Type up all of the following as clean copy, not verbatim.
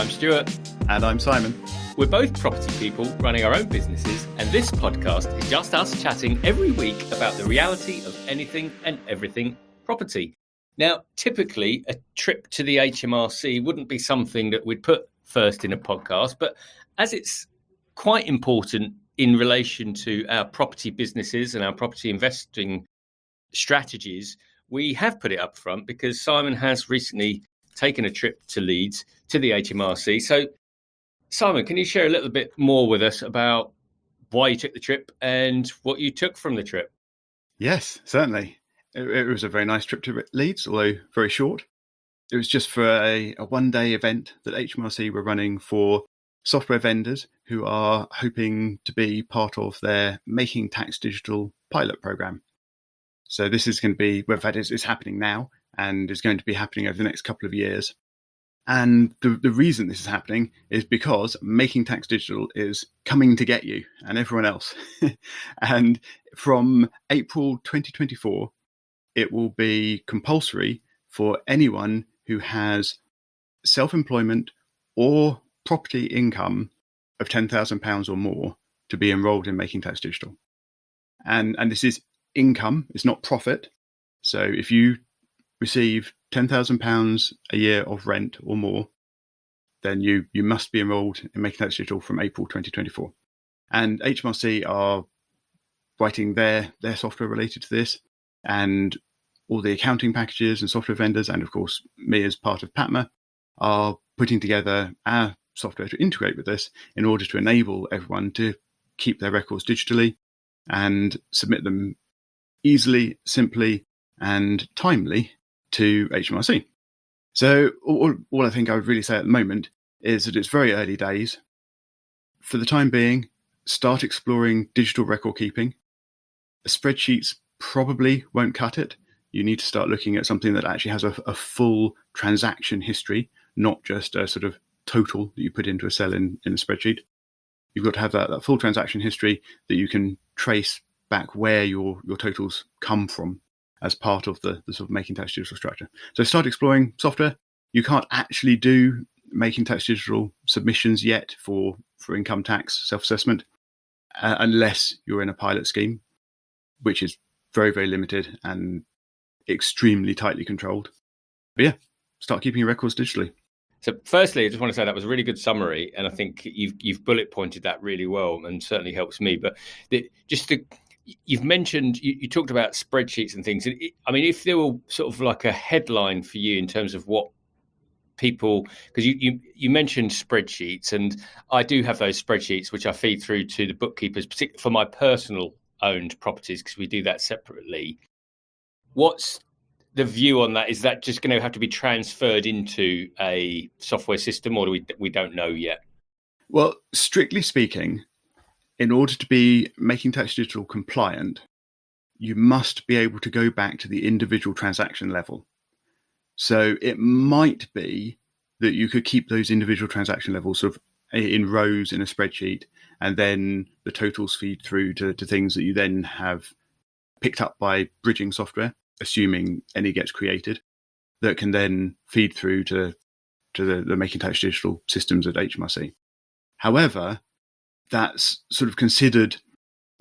I'm Stuart. And I'm Simon. We're both property people running our own businesses, and this podcast is just us chatting every week about the reality of anything and everything property. Now, typically, a trip to the HMRC wouldn't be something that we'd put first in a podcast, but as it's quite important in relation to our property businesses and our property investing strategies, we have put it up front because Simon has recently taken a trip to Leeds to the HMRC. So, Simon, can you share a little bit more with us about why you took the trip and what you took from the trip? Yes, certainly. It was a very nice trip to Leeds, although very short. It was just for a one-day event that HMRC were running for software vendors who are hoping to be part of their Making Tax Digital pilot program. So this is going to be, well, in fact, it's happening now and is going to be happening over the next couple of years. And the reason this is happening is because Making Tax Digital is coming to get you and everyone else. And from April 2024, it will be compulsory for anyone who has self-employment or property income of £10,000 or more to be enrolled in Making Tax Digital. And this is income, it's not profit. So if you receive £10,000 a year of rent or more, then you must be enrolled in Making Tax Digital from April 2024. And HMRC are writing their software related to this, and all the accounting packages and software vendors, and of course me as part of PATMA, are putting together our software to integrate with this in order to enable everyone to keep their records digitally and submit them easily, simply, and timely to HMRC. So all I think I would really say at the moment is that it's very early days. For the time being, start exploring digital record keeping. Spreadsheets probably won't cut it. You need to start looking at something that actually has a full transaction history, not just a sort of total that you put into a cell in a spreadsheet. You've got to have that full transaction history that you can trace back where your totals come from as part of the sort of Making Tax Digital structure. So start exploring software. You can't actually do Making Tax Digital submissions yet for income tax self-assessment unless you're in a pilot scheme, which is very, very limited and extremely tightly controlled. But yeah, start keeping your records digitally. So firstly, I just want to say that was a really good summary, and I think you've bullet pointed that really well and certainly helps me. But you've mentioned, you talked about spreadsheets and things. I mean, if there were sort of like a headline for you in terms of what people, because you mentioned spreadsheets, and I do have those spreadsheets which I feed through to the bookkeepers, particularly for my personal owned properties, because we do that separately. What's the view on that? Is that just going to have to be transferred into a software system, or we don't know yet? Well, strictly speaking, in order to be Making Tax Digital compliant, you must be able to go back to the individual transaction level. So it might be that you could keep those individual transaction levels sort of in rows in a spreadsheet, and then the totals feed through to things that you then have picked up by bridging software, assuming any gets created, that can then feed through to the Making Tax Digital systems at HMRC. However, that's sort of considered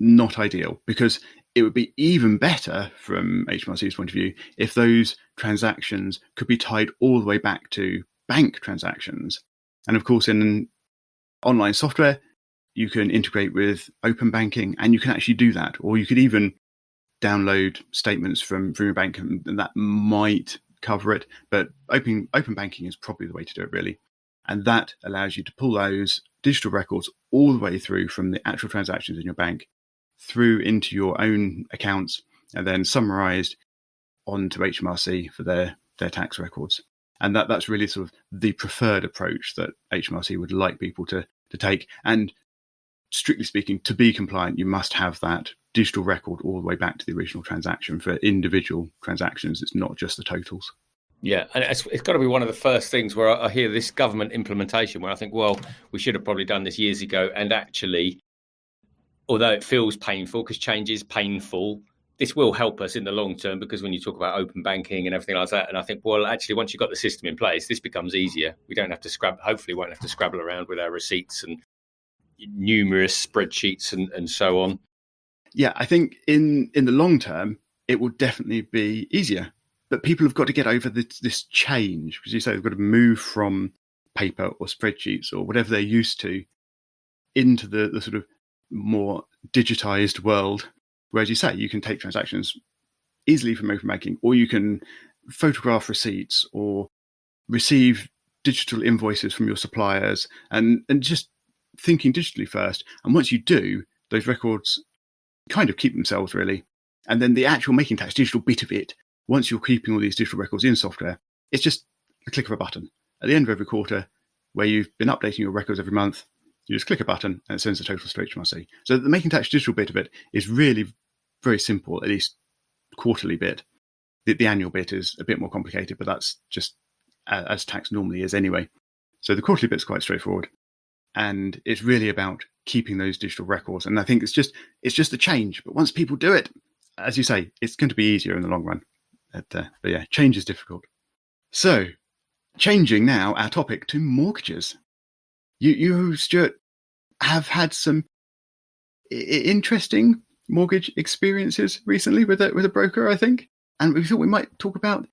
not ideal, because it would be even better from HMRC's point of view if those transactions could be tied all the way back to bank transactions. And of course, in online software, you can integrate with open banking, and you can actually do that. Or you could even download statements from your bank, and that might cover it. But open banking is probably the way to do it, really. And that allows you to pull those digital records all the way through from the actual transactions in your bank through into your own accounts, and then summarized onto HMRC for their tax records. And that's really sort of the preferred approach that HMRC would like people to take. And strictly speaking, to be compliant, you must have that digital record all the way back to the original transaction for individual transactions. It's not just the totals. Yeah, and it's got to be one of the first things where I hear this government implementation where I think, well, we should have probably done this years ago. And actually, although it feels painful, because change is painful, this will help us in the long term, because when you talk about open banking and everything like that, and I think, well, actually, once you've got the system in place, this becomes easier. We don't have to hopefully won't have to scrabble around with our receipts and numerous spreadsheets and so on. Yeah, I think in the long term, it will definitely be easier. But people have got to get over this change, because you say they've got to move from paper or spreadsheets or whatever they're used to into the sort of more digitized world, where, as you say, you can take transactions easily from open banking, or you can photograph receipts or receive digital invoices from your suppliers, and just thinking digitally first. And once you do, those records kind of keep themselves, really. And then the actual making tax digital bit of it, once you're keeping all these digital records in software, it's just a click of a button. At the end of every quarter, where you've been updating your records every month, you just click a button and it sends the total straight to HMRC. So the making tax digital bit of it is really very simple, at least quarterly bit. The annual bit is a bit more complicated, but that's just as tax normally is anyway. So the quarterly bit's quite straightforward. And it's really about keeping those digital records. And I think it's just a change. But once people do it, as you say, it's going to be easier in the long run. But yeah, change is difficult. So, changing now our topic to mortgages. You, Stuart, have had some interesting mortgage experiences recently with a broker, I think. And we thought we might talk about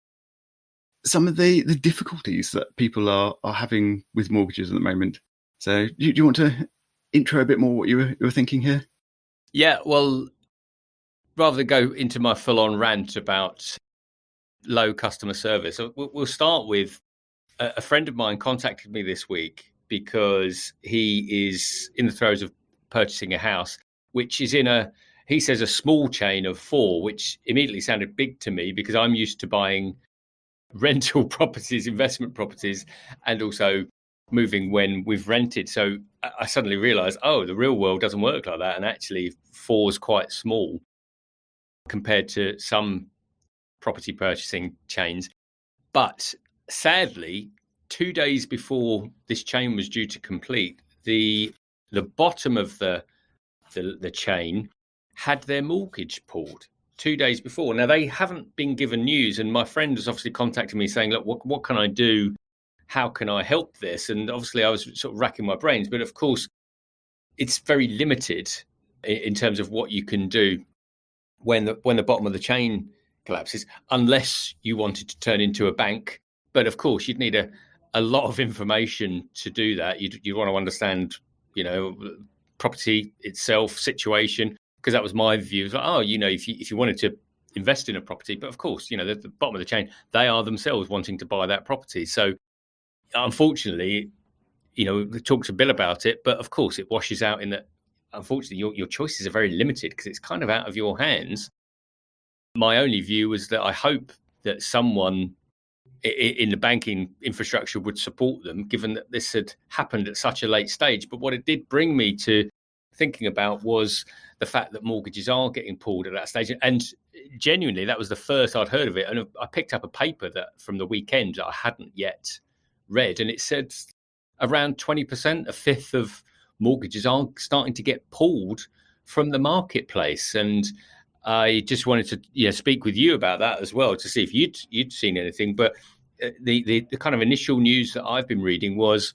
some of the difficulties that people are having with mortgages at the moment. So do you want to intro a bit more what you were thinking here? Yeah, well, rather than go into my full-on rant about low customer service, we'll start with a friend of mine contacted me this week because he is in the throes of purchasing a house, which is he says, a small chain of 4, which immediately sounded big to me because I'm used to buying rental properties, investment properties, and also moving when we've rented. So I suddenly realized, the real world doesn't work like that. And actually 4 is quite small compared to some property purchasing chains. But sadly, 2 days before this chain was due to complete, the bottom of the chain had their mortgage pulled 2 days before. Now, they haven't been given news, and my friend was obviously contacting me saying, look, what can I do? How can I help this? And obviously I was sort of racking my brains, but of course it's very limited in terms of what you can do when the bottom of the chain collapses, unless you wanted to turn into a bank. But of course you'd need a lot of information to do that. You'd want to understand, property itself, situation, because that was my view. It was like, if you wanted to invest in a property, but of course, the bottom of the chain, they are themselves wanting to buy that property. So unfortunately, we talked to Bill about it, but of course it washes out in that, unfortunately, your choices are very limited because it's kind of out of your hands. My only view was that I hope that someone in the banking infrastructure would support them, given that this had happened at such a late stage. But what it did bring me to thinking about was the fact that mortgages are getting pulled at that stage. And genuinely, that was the first I'd heard of it. And I picked up a paper from the weekend that I hadn't yet read, and it said around 20%, a fifth of mortgages are starting to get pulled from the marketplace. And I just wanted to speak with you about that as well, to see if you'd seen anything. But the kind of initial news that I've been reading was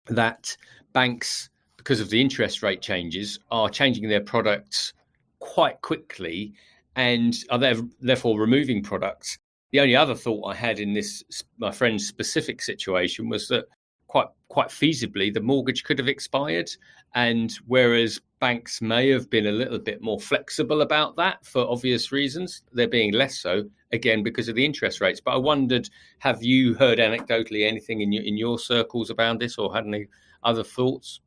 that banks, because of the interest rate changes, are changing their products quite quickly and are therefore removing products. The only other thought I had in this, my friend's specific situation, was that quite feasibly the mortgage could have expired. And whereas banks may have been a little bit more flexible about that for obvious reasons, they're being less so, again, because of the interest rates. But I wondered, have you heard anecdotally anything in your circles about this, or had any other thoughts?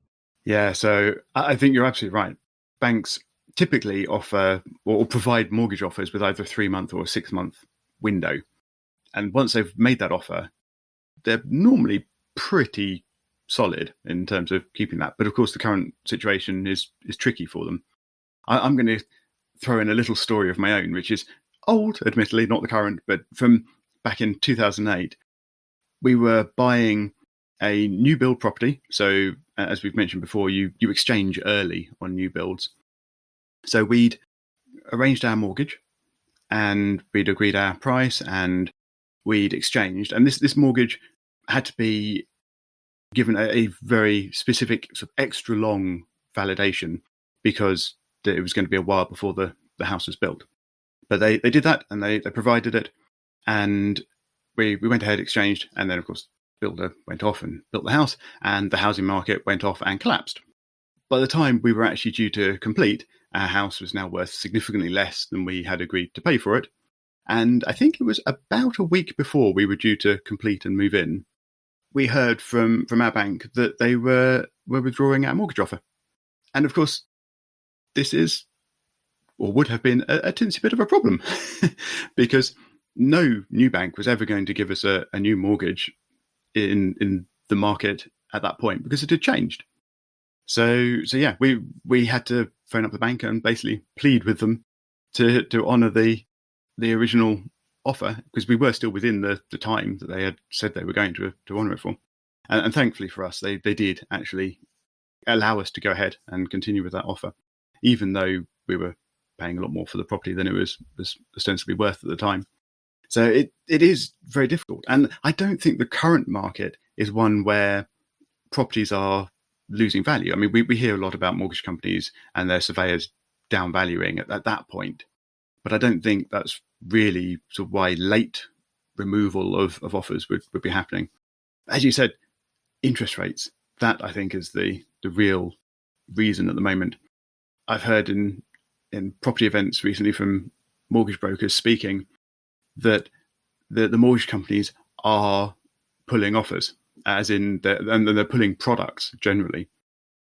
Yeah, so I think you're absolutely right. Banks typically offer or provide mortgage offers with either a 3-month or a 6-month window. And once they've made that offer, they're normally pretty solid in terms of keeping that. But of course, the current situation is tricky for them. I'm going to throw in a little story of my own, which is old, admittedly, not the current, but from back in 2008. We were buying a new build property. So as we've mentioned before, you exchange early on new builds. So we'd arranged our mortgage and we'd agreed our price and we'd exchanged. And this mortgage had to be given a very specific sort of extra long validation because it was going to be a while before the house was built. But they did that, and they provided it, and we went ahead, exchanged, and then of course builder went off and built the house, and the housing market went off and collapsed. By the time we were actually due to complete, our house was now worth significantly less than we had agreed to pay for it. And I think it was about a week before we were due to complete and move in, we heard from our bank that they were withdrawing our mortgage offer. And of course, this is, or would have been, a tinsy bit of a problem because no new bank was ever going to give us a new mortgage in the market at that point because it had changed. So yeah, we had to phone up the bank and basically plead with them to honour the original offer, because we were still within the time that they had said they were going to honour it for. And thankfully for us, they did actually allow us to go ahead and continue with that offer, even though we were paying a lot more for the property than it was ostensibly worth at the time. So it is very difficult. And I don't think the current market is one where properties are losing value. I mean, we hear a lot about mortgage companies and their surveyors downvaluing at that point. But I don't think that's really sort of why late removal of offers would be happening. As you said, interest rates, that I think is the real reason at the moment. I've heard in property events recently from mortgage brokers speaking that the mortgage companies are pulling offers, as in they're pulling products generally.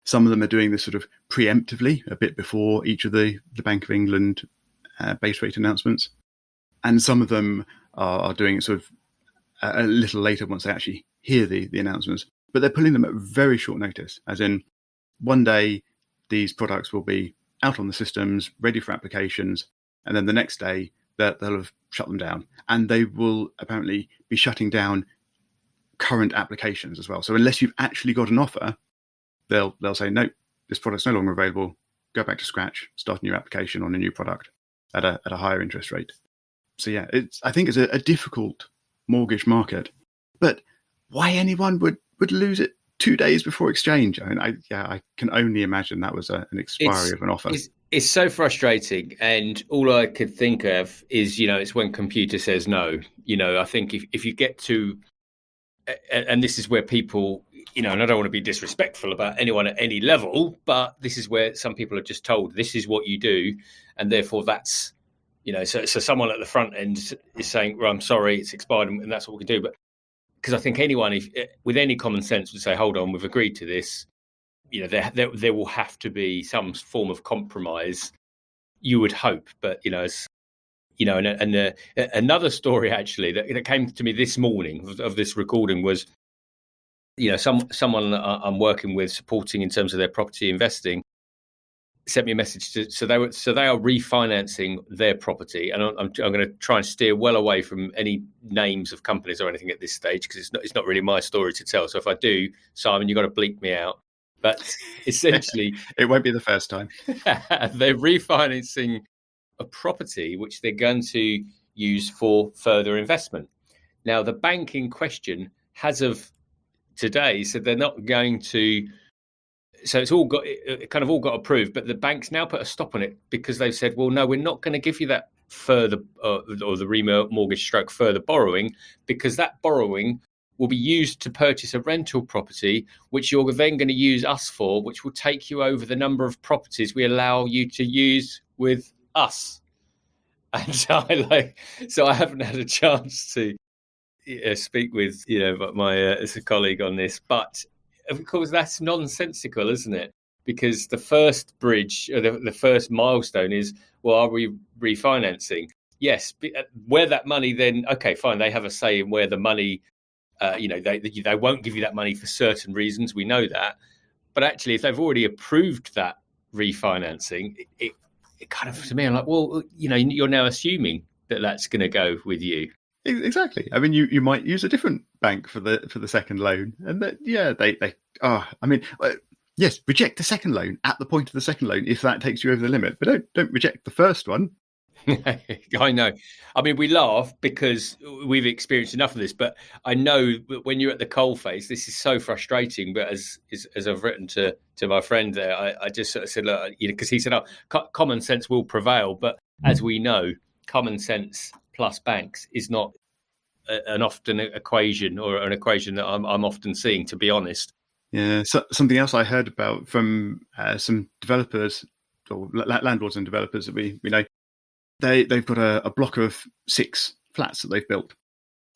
Some of them are doing this sort of preemptively, a bit before each of the Bank of England base rate announcements. And some of them are doing it sort of a little later once they actually hear the announcements. But they're pulling them at very short notice, as in one day these products will be out on the systems, ready for applications, and then the next day they'll have shut them down. And they will apparently be shutting down current applications as well. So unless you've actually got an offer, they'll say, no, this product's no longer available, go back to scratch, start a new application on a new product at a higher interest rate. So yeah, I think it's a difficult mortgage market. But why anyone would lose it 2 days before exchange? I mean, I can only imagine that was an expiry of an offer. It's so frustrating, and all I could think of is, it's when computer says no. I think if you get to, and this is where people, and I don't want to be disrespectful about anyone at any level, but this is where some people are just told this is what you do, and therefore that's, so someone at the front end is saying, well, I'm sorry, it's expired, and that's what we can do. But because I think anyone with any common sense would say, hold on, we've agreed to this. There will have to be some form of compromise, you would hope. But, another story actually that came to me this morning of this recording was, someone I'm working with, supporting in terms of their property investing, sent me a message so they are refinancing their property, and I'm going to try and steer well away from any names of companies or anything at this stage, because it's not really my story to tell. So if I do, Simon, you've got to bleep me out. But essentially, it won't be the first time. They're refinancing a property which they're going to use for further investment. Now, the bank in question has of today said they're not going to. So it all got approved, but the bank's now put a stop on it because they've said, well, no, we're not going to give you that further or the remortgage stroke further borrowing, because that borrowing will be used to purchase a rental property, which you're then going to use us for, which will take you over the number of properties we allow you to use with us. And so I haven't had a chance to speak with my colleague on this, but of course that's nonsensical, isn't it? Because the first bridge, or the first milestone is, well, are we refinancing? Yes, where that money then, okay, fine, they have a say in where the money. They won't give you that money for certain reasons. We know that. But actually, if they've already approved that refinancing, it kind of, to me, I'm like, well, you're now assuming that that's going to go with you. Exactly. I mean, you might use a different bank for the second loan, and yes, reject the second loan at the point of the second loan if that takes you over the limit, but don't reject the first one. I know. I mean, we laugh because we've experienced enough of this, but I know that when you're at the coalface, this is so frustrating. But as I've written to my friend there, I just sort of said, look, because he said, oh, common sense will prevail. But as we know, common sense plus banks is not an often equation, or an equation that I'm often seeing, to be honest. Yeah, so something else I heard about from some developers or landlords and developers that we know, they've got a block of 6 flats that they've built,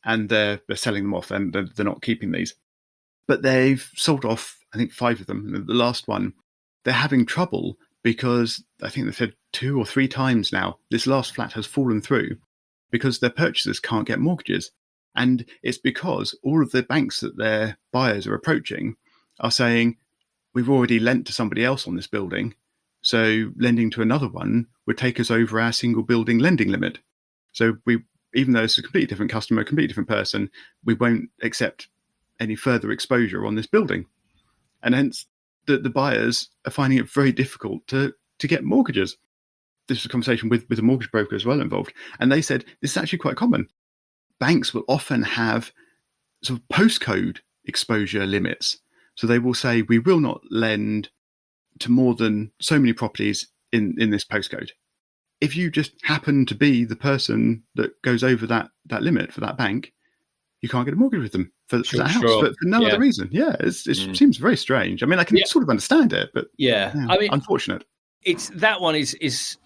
and they're selling them off, and they're not keeping these. But they've sold off, I think, 5 of them. The last one, they're having trouble because I think they've said 2 or 3 times now, this last flat has fallen through because their purchasers can't get mortgages. And it's because all of the banks that their buyers are approaching are saying, we've already lent to somebody else on this building, so lending to another one would take us over our single building lending limit. So even though it's a completely different customer, a completely different person, we won't accept any further exposure on this building. And hence the buyers are finding it very difficult to get mortgages. This was a conversation with a mortgage broker as well involved. And they said this is actually quite common. Banks will often have sort of postcode exposure limits. So they will say, we will not lend to more than so many properties in this postcode. If you just happen to be the person that goes over that limit for that bank, you can't get a mortgage with them for that house for no other reason. Yeah, it seems very strange. I mean, I can sort of understand it, but I mean, unfortunate. It's that one is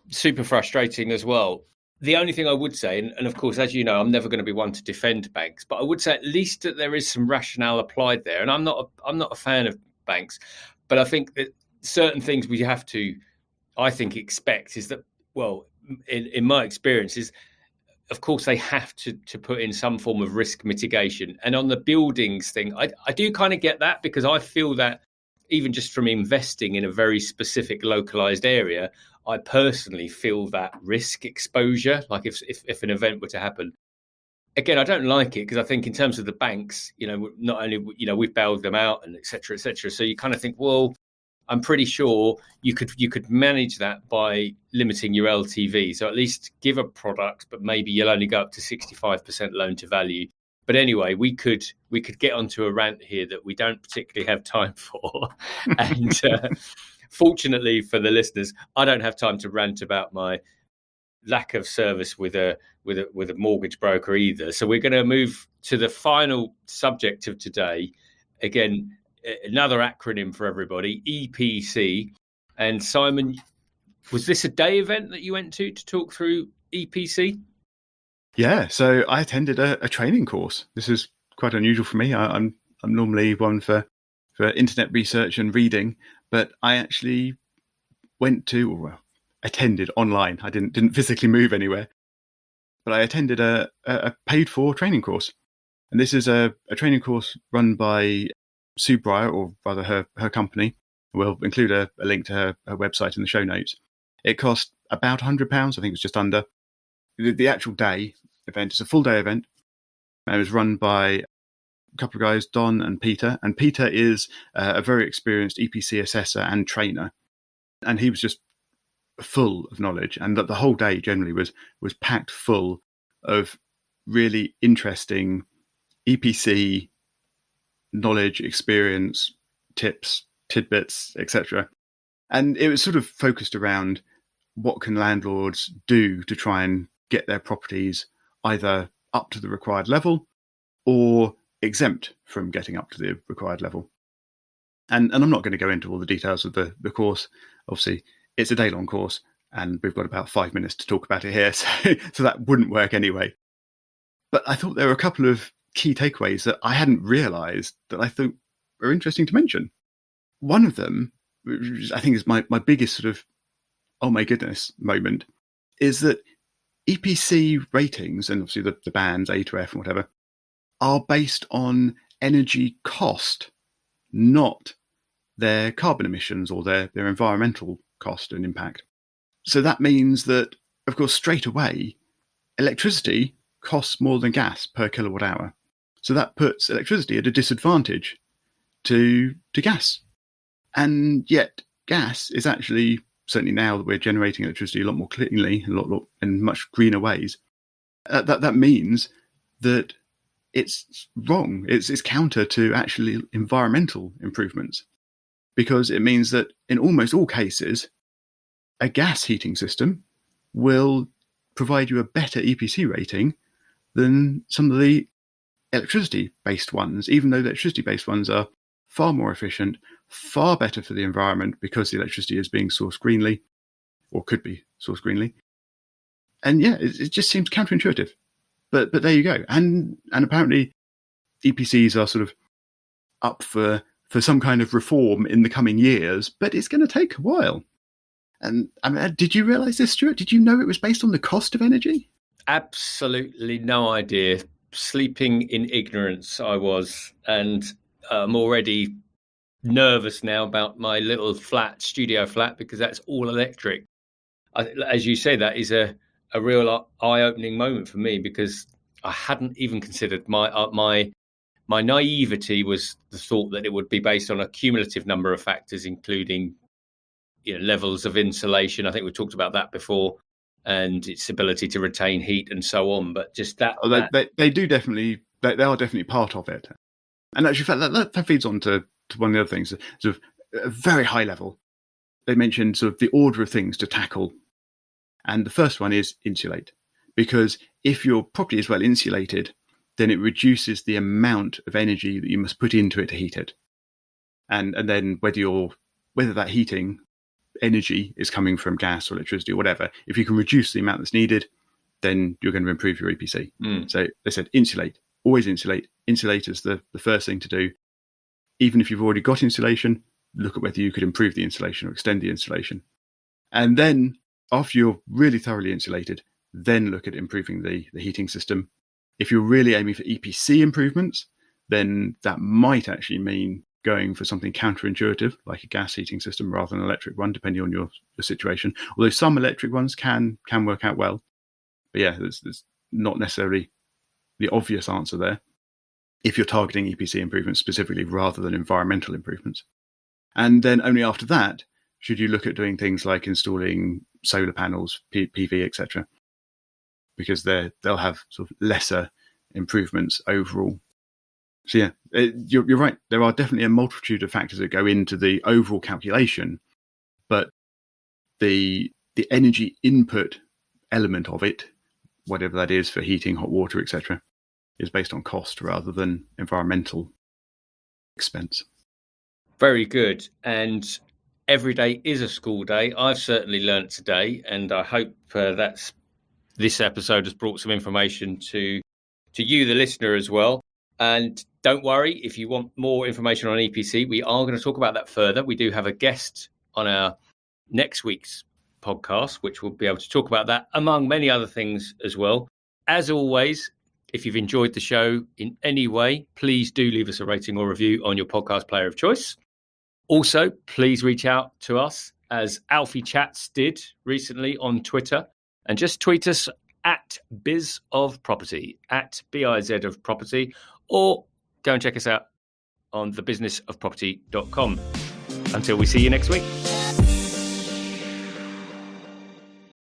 super frustrating as well. The only thing I would say, and of course, as you know, I'm never going to be one to defend banks, but I would say at least that there is some rationale applied there. And I'm not a fan of banks, but I think that certain things we have to, I think, expect is that, well, in my experience, is of course they have to put in some form of risk mitigation. And on the buildings thing, I do kind of get that, because I feel that even just from investing in a very specific localized area, I personally feel that risk exposure. Like if an event were to happen, again, I don't like it, because I think in terms of the banks, not only, we've bailed them out and et cetera, et cetera. So you kind of think, well, I'm pretty sure you could manage that by limiting your LTV. So at least give a product, but maybe you'll only go up to 65% loan to value. But anyway, we could get onto a rant here that we don't particularly have time for. And fortunately for the listeners, I don't have time to rant about my lack of service with a mortgage broker either. So we're going to move to the final subject of today. Again, another acronym for everybody, EPC. And Simon, was this a day event that you went to talk through EPC? Yeah, so I attended a training course. This is quite unusual for me. I'm normally one for internet research and reading, but I actually attended online. I didn't physically move anywhere, but I attended a paid for training course. And this is a training course run by Sue Breyer, or rather her company. We'll include a link to her website in the show notes. It cost about £100. I think it's just under. The actual day event is a full day event. And it was run by a couple of guys, Don and Peter. And Peter is a very experienced EPC assessor and trainer. And he was just full of knowledge. And the whole day generally was packed full of really interesting EPC knowledge, experience, tips, tidbits, etc. And it was sort of focused around what can landlords do to try and get their properties either up to the required level or exempt from getting up to the required level. And I'm not going to go into all the details of the course. Obviously, it's a day-long course, and we've got about 5 minutes to talk about it here, so that wouldn't work anyway. But I thought there were a couple of key takeaways that I hadn't realised that I thought were interesting to mention. One of them, which I think is my biggest sort of, oh my goodness moment, is that EPC ratings, and obviously the bands, A to F and whatever, are based on energy cost, not their carbon emissions or their environmental cost and impact. So that means that, of course, straight away, electricity costs more than gas per kilowatt hour. So that puts electricity at a disadvantage to gas. And yet gas is actually certainly now that we're generating electricity a lot more cleanly, a lot in much greener ways, that means that it's wrong. It's counter to actually environmental improvements, because it means that in almost all cases, a gas heating system will provide you a better EPC rating than some of the electricity-based ones, even though the electricity-based ones are far more efficient, far better for the environment because the electricity is being sourced greenly, or could be sourced greenly. And yeah, it just seems counterintuitive. But there you go. And apparently EPCs are sort of up for some kind of reform in the coming years, but it's going to take a while. And I mean, did you realise this, Stuart? Did you know it was based on the cost of energy? Absolutely no idea. Sleeping in ignorance I was, and I'm already nervous now about my little studio flat, because that's all electric. As you say, that is a real eye-opening moment for me, because I hadn't even considered my naivety was the thought that it would be based on a cumulative number of factors, including levels of insulation. I think we talked about that before, and its ability to retain heat and so on. But just that, they do definitely, they are definitely part of it. And actually, that feeds on to one of the other things, sort of a very high level. They mentioned sort of the order of things to tackle. And the first one is insulate, because if your property is well insulated, then it reduces the amount of energy that you must put into it to heat it. And then whether that heating energy is coming from gas or electricity or whatever, if you can reduce the amount that's needed, then you're going to improve your EPC. So they said insulate, always insulate. Insulate is the first thing to do. Even if you've already got insulation, look at whether you could improve the insulation or extend the insulation. And then after you're really thoroughly insulated, then look at improving the heating system. If you're really aiming for EPC improvements, then that might actually mean going for something counterintuitive, like a gas heating system rather than an electric one, depending on your situation. Although some electric ones can work out well. But yeah, there's not necessarily the obvious answer there if you're targeting EPC improvements specifically rather than environmental improvements. And then only after that should you look at doing things like installing solar panels, PV, etc., because they'll have sort of lesser improvements overall. So yeah, you're right. There are definitely a multitude of factors that go into the overall calculation, but the energy input element of it, whatever that is for heating, hot water, etc., is based on cost rather than environmental expense. Very good. And every day is a school day. I've certainly learnt today, and I hope this episode has brought some information to you, the listener, as well. And don't worry, if you want more information on EPC, we are going to talk about that further. We do have a guest on our next week's podcast, which will be able to talk about that, among many other things as well. As always, if you've enjoyed the show in any way, please do leave us a rating or review on your podcast player of choice. Also, please reach out to us, as Alfie Chats did recently on Twitter, and just tweet us at bizofproperty, at BIZ of property, or go and check us out on thebusinessofproperty.com. Until we see you next week.